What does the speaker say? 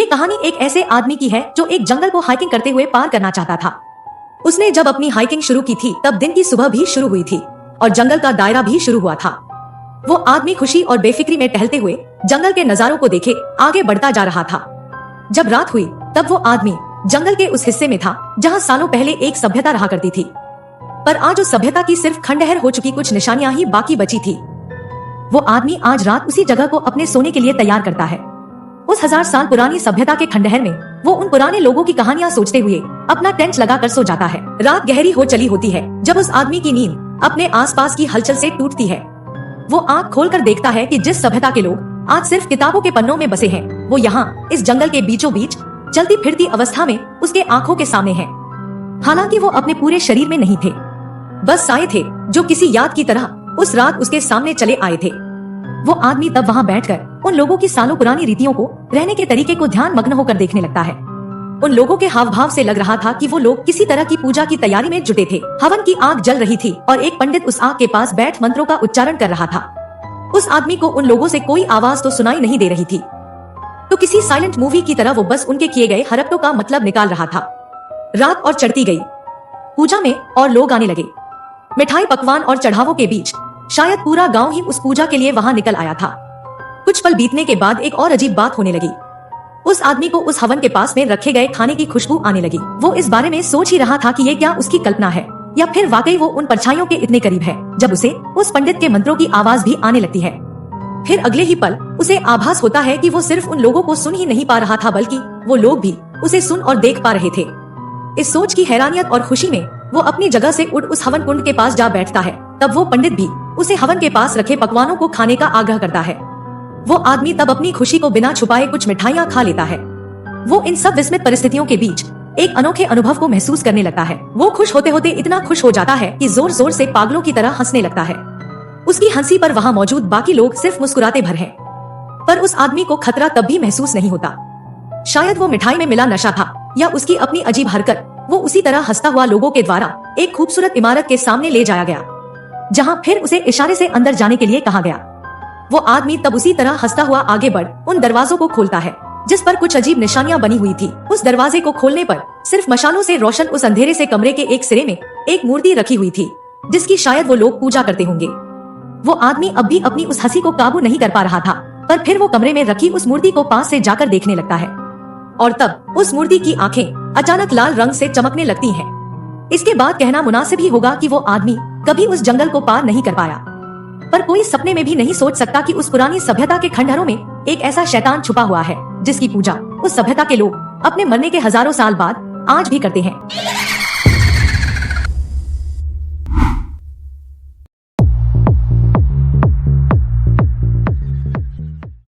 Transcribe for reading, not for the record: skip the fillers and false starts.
कहानी एक ऐसे आदमी की है जो एक जंगल को हाइकिंग करते हुए पार करना चाहता था। उसने जब अपनी हाइकिंग शुरू की थी तब दिन की सुबह भी शुरू हुई थी और जंगल का दायरा भी शुरू हुआ था। वो आदमी खुशी और बेफिक्री में टहलते हुए जंगल के नजारों को देखे आगे बढ़ता जा रहा था। जब रात हुई तब वो आदमी जंगल के उस हिस्से में था जहाँ सालों पहले एक सभ्यता रहा करती थी, पर आज उस सभ्यता की सिर्फ खंडहर हो चुकी कुछ निशानियां ही बाकी बची थी। वो आदमी आज रात उसी जगह को अपने सोने के लिए तैयार करता है। उस 1000 साल पुरानी सभ्यता के खंडहर में वो उन पुराने लोगों की कहानियां सोचते हुए अपना टेंट लगाकर सो जाता है। रात गहरी हो चली होती है जब उस आदमी की नींद अपने आसपास की हलचल से टूटती है। वो आँख खोलकर देखता है कि जिस सभ्यता के लोग आज सिर्फ किताबों के पन्नों में बसे हैं, वो यहाँ इस जंगल के बीचों बीच चलती फिरती अवस्था में उसके आंखों के सामने है। हालांकि वो अपने पूरे शरीर में नहीं थे, बस साए थे जो किसी याद की तरह उस रात उसके सामने चले आए थे। वो आदमी तब वहाँ बैठकर उन लोगों की सालों पुरानी रीतियों को, रहने के तरीके को ध्यान मग्न होकर देखने लगता है। उन लोगों के हाव भाव से लग रहा था कि वो लोग किसी तरह की पूजा की तैयारी में जुटे थे। हवन की आग जल रही थी और एक पंडित उस आग के पास बैठ मंत्रों का उच्चारण कर रहा था। उस आदमी को उन लोगों से कोई आवाज तो सुनाई नहीं दे रही थी, तो किसी साइलेंट मूवी की तरह वो बस उनके किए गए हरकतों का मतलब निकाल रहा था। रात और चढ़ती गई, पूजा में और लोग आने लगे। मिठाई, पकवान और चढ़ावों के बीच शायद पूरा गांव ही उस पूजा के लिए वहां निकल आया था। कुछ पल बीतने के बाद एक और अजीब बात होने लगी। उस आदमी को उस हवन के पास में रखे गए खाने की खुशबू आने लगी। वो इस बारे में सोच ही रहा था कि ये क्या उसकी कल्पना है या फिर वाकई वो उन परछाइयों के इतने करीब है, जब उसे उस पंडित के मंत्रों की आवाज भी आने लगती है। फिर अगले ही पल उसे आभास होता है कि वो सिर्फ उन लोगों को सुन ही नहीं पा रहा था, बल्कि वो लोग भी उसे सुन और देख पा रहे थे। इस सोच की हैरानियत और खुशी में वो अपनी जगह से उठ उस हवन कुंड के पास जा बैठता है। तब वो पंडित भी उसे हवन के पास रखे पकवानों को खाने का आग्रह करता है। वो आदमी तब अपनी खुशी को बिना छुपाए कुछ मिठाइयाँ खा लेता है। वो इन सब विस्मित परिस्थितियों के बीच एक अनोखे अनुभव को महसूस करने लगता है। वो खुश होते होते इतना खुश हो जाता है कि जोर जोर से पागलों की तरह हंसने लगता है। उसकी हंसी पर वहाँ मौजूद बाकी लोग सिर्फ मुस्कुराते भर हैं, पर उस आदमी को खतरा तब भी महसूस नहीं होता। शायद वो मिठाई में मिला नशा था या उसकी अपनी अजीब हरकत वो उसी तरह हंसता हुआ लोगों के द्वारा एक खूबसूरत इमारत के सामने ले जाया गया, जहाँ फिर उसे इशारे से अंदर जाने के लिए कहा गया। वो आदमी तब उसी तरह हंसता हुआ आगे बढ़ उन दरवाजों को खोलता है जिस पर कुछ अजीब निशानियां बनी हुई थी। उस दरवाजे को खोलने पर सिर्फ मशालों से रोशन उस अंधेरे से कमरे के एक सिरे में एक मूर्ति रखी हुई थी, जिसकी शायद वो लोग पूजा करते होंगे। वो आदमी अब भी अपनी उस हंसी को काबू नहीं कर पा रहा था, पर फिर वो कमरे में रखी उस मूर्ति को पास से जाकर देखने लगता है और तब उस मूर्ति की आंखें अचानक लाल रंग से चमकने लगती हैं। इसके बाद कहना मुनासिब ही होगा कि वो आदमी कभी उस जंगल को पार नहीं कर पाया, पर कोई सपने में भी नहीं सोच सकता कि उस पुरानी सभ्यता के खंडहरों में एक ऐसा शैतान छुपा हुआ है जिसकी पूजा उस सभ्यता के लोग अपने मरने के हजारों साल बाद आज भी करते हैं।